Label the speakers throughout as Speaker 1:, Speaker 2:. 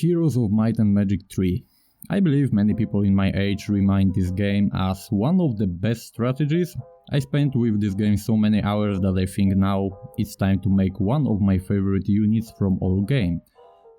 Speaker 1: Heroes of Might and Magic 3. I believe many people in my age remind this game as one of the best strategies. I spent with this game so many hours that I think now it's time to make one of my favorite units from all game,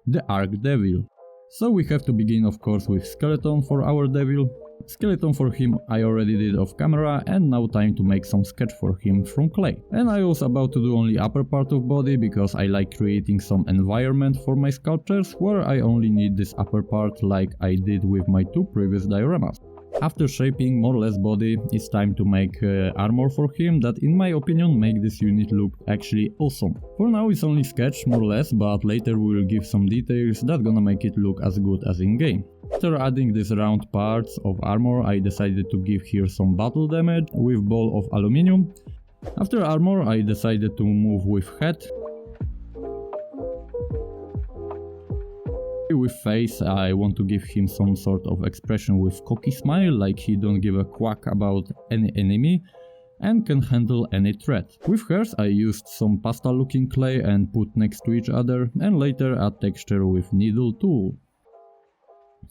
Speaker 1: the Archdevil. So we have to begin of course with skeleton for our devil. Skeleton for him I already did off camera, and now time to make some sketch for him from clay. And I was about to do only upper part of body because I like creating some environment for my sculptures where I only need this upper part like I did with my two previous dioramas. After shaping more or less body, it's time to make armor for him that in my opinion make this unit look actually awesome. For now it's only sketch more or less, but later we will give some details that gonna make it look as good as in game. After adding these round parts of armor, I decided to give here some battle damage with ball of aluminium. After armor I decided to move with head. With face I want to give him some sort of expression with cocky smile, like he don't give a quack about any enemy and can handle any threat. With hairs I used some pastel looking clay and put next to each other, and later add texture with needle tool.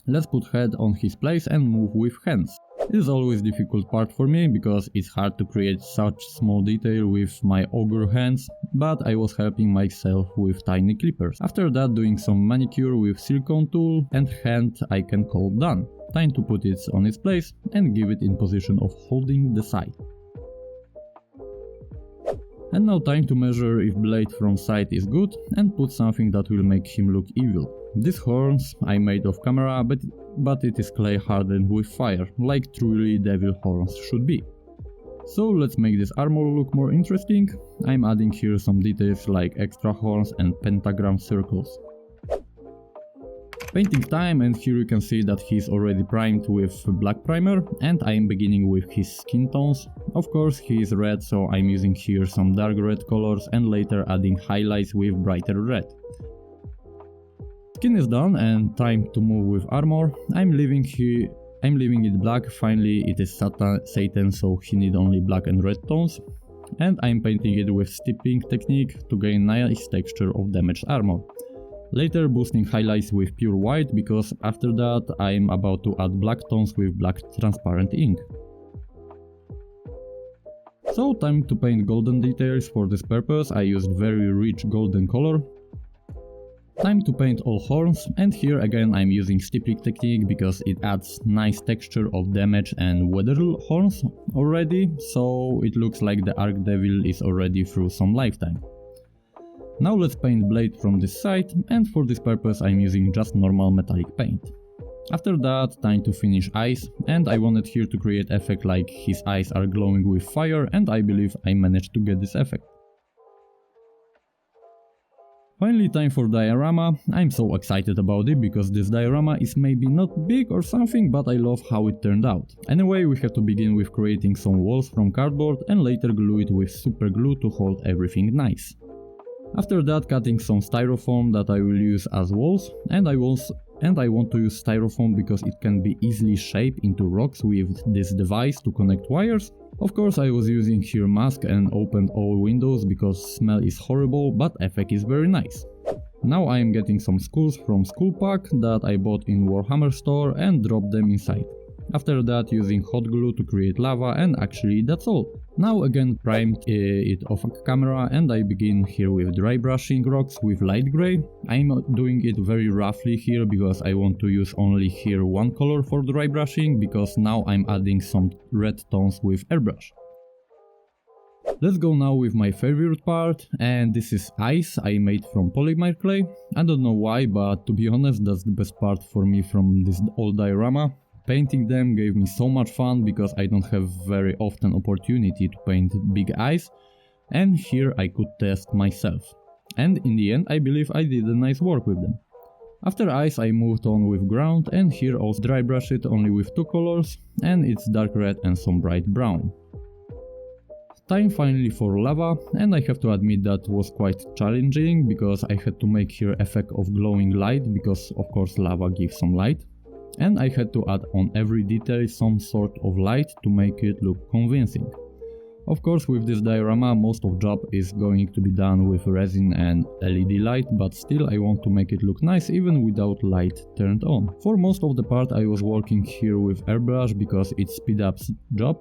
Speaker 1: Let's put head on his place and move with hands. It is always difficult part for me because it's hard to create such small detail with my ogre hands, but I was helping myself with tiny clippers. After that doing some manicure with silicone tool and hand I can call done. Time to put it on its place and give it in position of holding the side. And now time to measure if blade from side is good and put something that will make him look evil. These horns I made off camera, but it is clay hardened with fire, like truly devil horns should be. So let's make this armor look more interesting. I'm adding here some details like extra horns and pentagram circles. Painting time, and here you can see that he's already primed with black primer, and I'm beginning with his skin tones. Of course he is red, so I'm using here some dark red colors and later adding highlights with brighter red. Skin is done and time to move with armor. I'm leaving it black, finally it is Satan, so he need only black and red tones. And I'm painting it with steeping technique to gain nice texture of damaged armor. Later boosting highlights with pure white, because after that I'm about to add black tones with black transparent ink. So time to paint golden details. For this purpose I used very rich golden color. Time to paint all horns, and here again I'm using steeping technique because it adds nice texture of damage and weathered horns already, so it looks like the Archdevil is already through some lifetime. Now let's paint blade from this side, and for this purpose I'm using just normal metallic paint. After that time to finish eyes, and I wanted here to create effect like his eyes are glowing with fire, and I believe I managed to get this effect. Finally time for diorama. I'm so excited about it because this diorama is maybe not big or something, but I love how it turned out. Anyway, we have to begin with creating some walls from cardboard and later glue it with super glue to hold everything nice. After that cutting some styrofoam that I will use as walls, and I want to use styrofoam because it can be easily shaped into rocks with this device to connect wires. Of course I was using here mask and opened all windows because smell is horrible, but effect is very nice. Now I am getting some skulls from Skull Pack that I bought in Warhammer store and dropped them inside. After that using hot glue to create lava, and actually that's all. Now again primed it off camera, and I begin here with dry brushing rocks with light grey. I'm doing it very roughly here because I want to use only here one color for dry brushing, because now I'm adding some red tones with airbrush. Let's go now with my favorite part, and this is eyes I made from polymer clay. I don't know why, but to be honest that's the best part for me from this old diorama. Painting them gave me so much fun because I don't have very often opportunity to paint big eyes, and here I could test myself. And in the end I believe I did a nice work with them. After eyes I moved on with ground, and here also dry brush it only with two colors, and it's dark red and some bright brown. Time finally for lava, and I have to admit that was quite challenging because I had to make here effect of glowing light, because of course lava gives some light. And I had to add on every detail some sort of light to make it look convincing. Of course, with this diorama most of job is going to be done with resin and LED light, but still I want to make it look nice even without light turned on. For most of the part I was working here with airbrush because it speeds up job.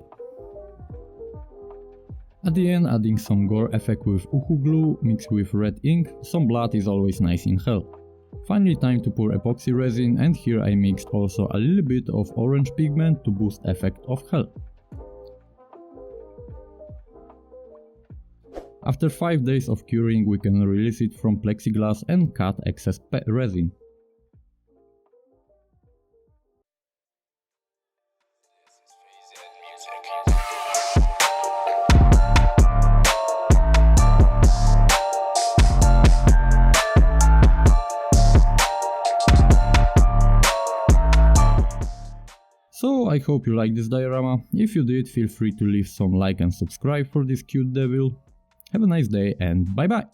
Speaker 1: At the end adding some gore effect with uhu glue mixed with red ink, some blood is always nice in hell. Finally time to pour epoxy resin, and here I mixed also a little bit of orange pigment to boost effect of hell. After 5 days of curing we can release it from plexiglass and cut excess resin. So I hope you liked this diorama. If you did, feel free to leave some like and subscribe for this cute devil. Have a nice day and bye bye!